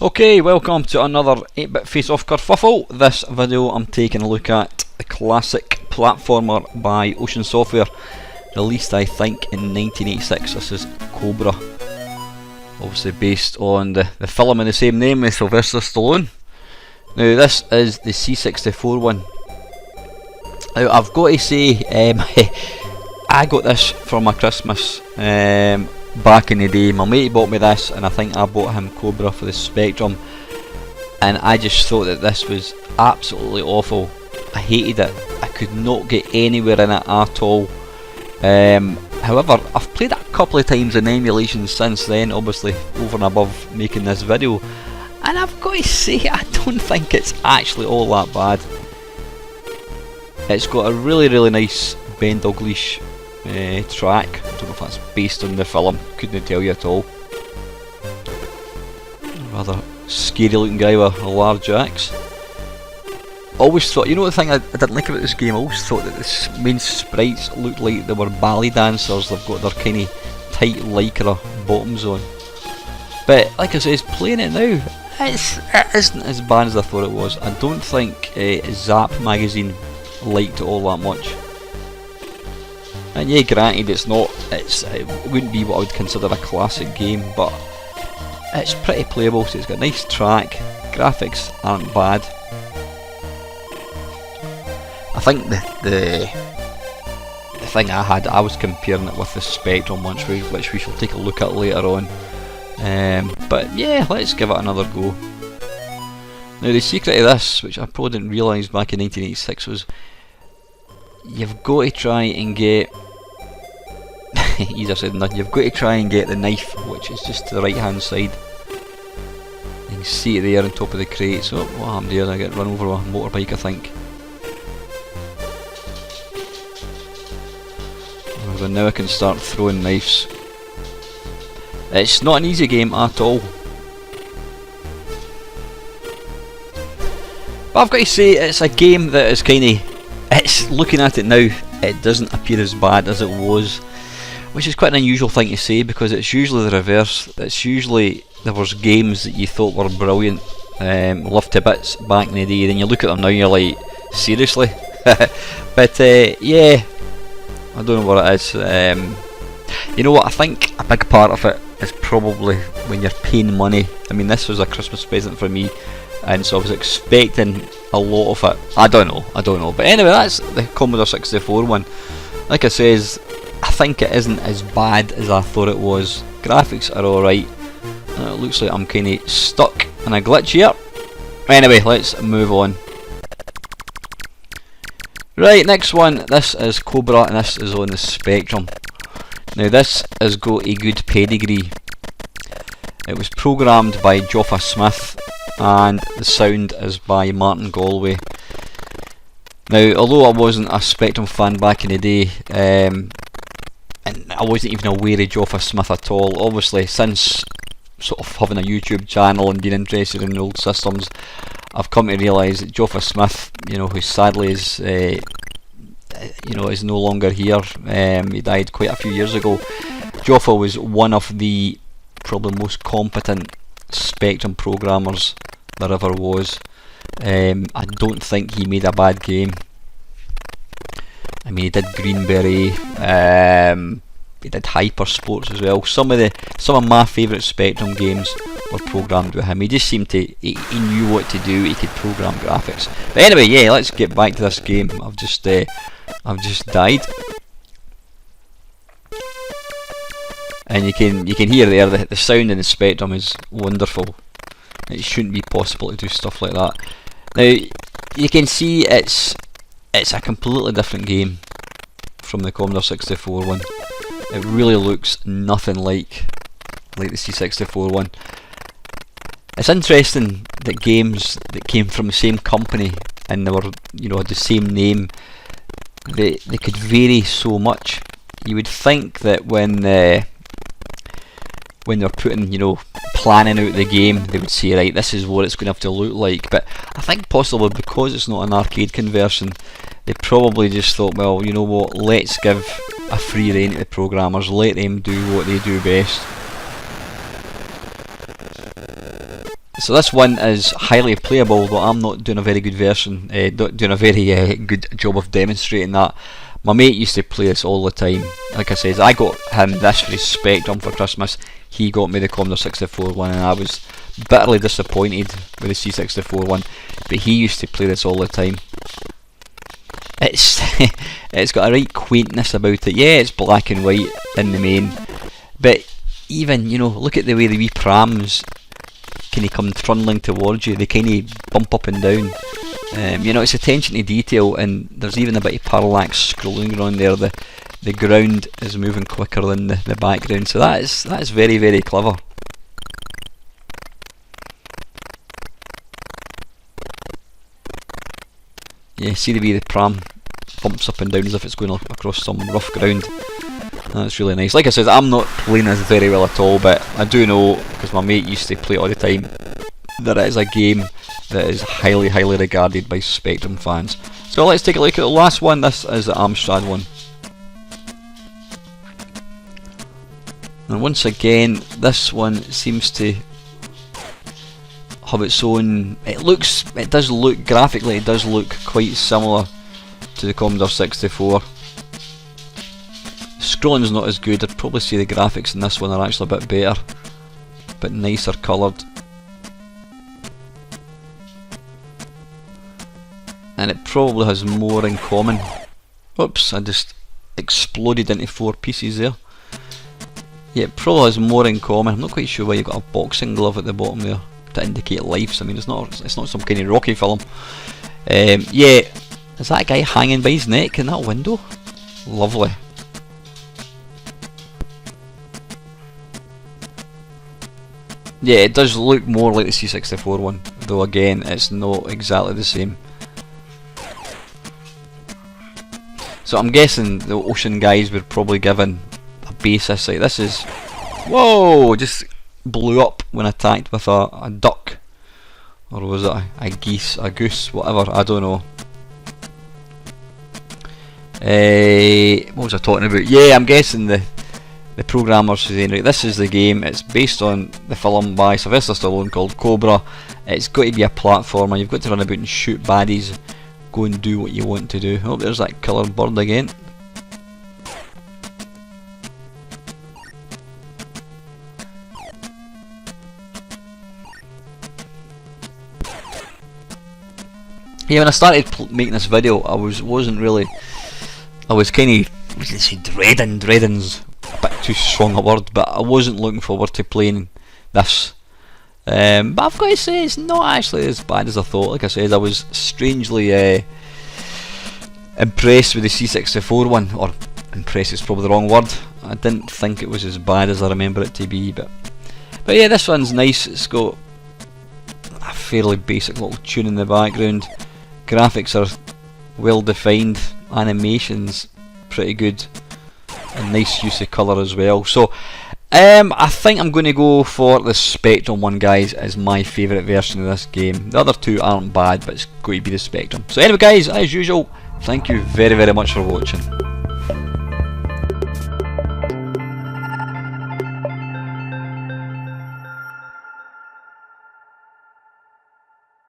Okay, welcome to another 8-bit face-off kerfuffle. This video I'm taking a look at the classic platformer by Ocean Software, released I think in 1986. This is Cobra, obviously based on the film in the same name with Sylvester Stallone. Now this is the C64 one. Now I've got to say, I got this for my Christmas back in the day. My mate bought me this, and I think I bought him Cobra for the Spectrum, and I just thought that this was absolutely awful. I hated it. I could not get anywhere in it at all. However, I've played it a couple of times in emulation since then, obviously over and above making this video, and I've got to say I don't think it's actually all that bad. It's got a really nice Ben Dalglish track. I don't know if that's based on the film, couldn't tell you at all. Rather scary looking guy with a large axe. Always thought, you know the thing I didn't like about this game, I always thought that the main sprites looked like they were ballet dancers. They've got their kind of tight lycra bottoms on. But like I said, playing it now, it isn't as bad as I thought it was. I don't think Zap magazine liked it all that much. And yeah, granted, it wouldn't be what I would consider a classic game, but it's pretty playable. So it's got a nice track, graphics aren't bad. I think the thing I was comparing it with the Spectrum one, which we shall take a look at later on. But yeah, let's give it another go. Now the secret of this, which I probably didn't realise back in 1986, was you've got to try and get easier said than done. You've got to try and get the knife, which is just to the right hand side. You can see it there on top of the crate. So what happened here? I get run over with a motorbike, I think. But now I can start throwing knives. It's not an easy game at all. But I've got to say, it's a game that is it's looking at it now, it doesn't appear as bad as it was, which is quite an unusual thing to say, because it's usually the reverse. It's usually there was games that you thought were brilliant, loved to bits back in the day, then you look at them now and you're like, seriously? But yeah, I don't know what it is. You know what, I think a big part of it is probably when you're paying money. I mean, this was a Christmas present for me, and so I was expecting a lot of it. I don't know. But anyway, that's the Commodore 64 one. Like I says, I think it isn't as bad as I thought it was. Graphics are alright. It looks like I'm kinda stuck in a glitch here. Anyway, let's move on. Right, next one. This is Cobra, and this is on the Spectrum. Now this has got a good pedigree. It was programmed by Joffa Smith, and the sound is by Martin Galway. Now, although I wasn't a Spectrum fan back in the day, and I wasn't even aware of Joffa Smith at all, obviously since sort of having a YouTube channel and being interested in old systems, I've come to realise that Joffa Smith, you know, who sadly is is no longer here. He died quite a few years ago. Joffa was one of the probably most competent Spectrum programmers there ever was. I don't think he made a bad game. I mean, he did Greenberry, he did Hyper Sports as well. Some of my favourite Spectrum games were programmed with him. He just seemed to, he knew what to do. He could program graphics. But anyway, yeah, let's get back to this game. I've just died, and you can hear there the sound in the Spectrum is wonderful. It shouldn't be possible to do stuff like that. Now you can see it's a completely different game from the Commodore 64 one. It really looks nothing like the C64 one. It's interesting that games that came from the same company and they were, you know, had the same name, they could vary so much. You would think that when they're putting, you know, planning out the game, they would say, right, this is what it's going to have to look like. But I think possibly because it's not an arcade conversion, they probably just thought, well, you know what, let's give a free rein to the programmers, let them do what they do best. So this one is highly playable, but I'm not doing a very good version, not doing a very good job of demonstrating that. My mate used to play this all the time. Like I said, I got him this for his Spectrum for Christmas. He got me the Commodore 64 one, and I was bitterly disappointed with the C64 one. But he used to play this all the time. It's it's got a right quaintness about it. Yeah, it's black and white in the main, but even, you know, look at the way the wee prams kind of come trundling towards you. They kind of bump up and down. You know, it's attention to detail, and there's even a bit of parallax scrolling around there. The ground is moving quicker than the background, so that is very, very clever. Yeah, see the way the pram bumps up and down as if it's going across some rough ground. That's really nice. Like I said, I'm not playing this very well at all, but I do know, because my mate used to play it all the time, that it is a game that is highly, highly regarded by Spectrum fans. So let's take a look at the last one. This is the Amstrad one. And once again, this one seems to have its own. It does look graphically, it does look quite similar to the Commodore 64. Scrolling's not as good. I'd probably say the graphics in this one are actually a bit better, but nicer coloured. And it probably has more in common. Oops, I just exploded into 4 pieces there. Yeah, it probably has more in common. I'm not quite sure why you've got a boxing glove at the bottom there to indicate lives. I mean, it's not some kind of Rocky film. Yeah, is that guy hanging by his neck in that window? Lovely. Yeah, it does look more like the C64 one, though again, it's not exactly the same. So I'm guessing the Ocean guys were probably given a basis. Like, this is, whoa, just blew up when attacked with a duck, or was it a geese, a goose, whatever, I don't know. What was I talking about? Yeah, I'm guessing the programmers saying, right, this is the game, it's based on the film by Sylvester Stallone called Cobra. It's got to be a platformer, you've got to run about and shoot baddies, go and do what you want to do. Oh, there's that killer bird again. Yeah, when I started making this video, I was kind of, what did I say, dreading's a bit too strong a word, but I wasn't looking forward to playing this. But I've got to say, it's not actually as bad as I thought. Like I said, I was strangely impressed with the C64 one, or impressed is probably the wrong word. I didn't think it was as bad as I remember it to be, but yeah, this one's nice. It's got a fairly basic little tune in the background. Graphics are well defined, animations pretty good, and nice use of colour as well. So I think I'm going to go for the Spectrum one, guys, as my favourite version of this game. The other two aren't bad, but it's going to be the Spectrum. So anyway, guys, as usual, thank you very, very much for watching.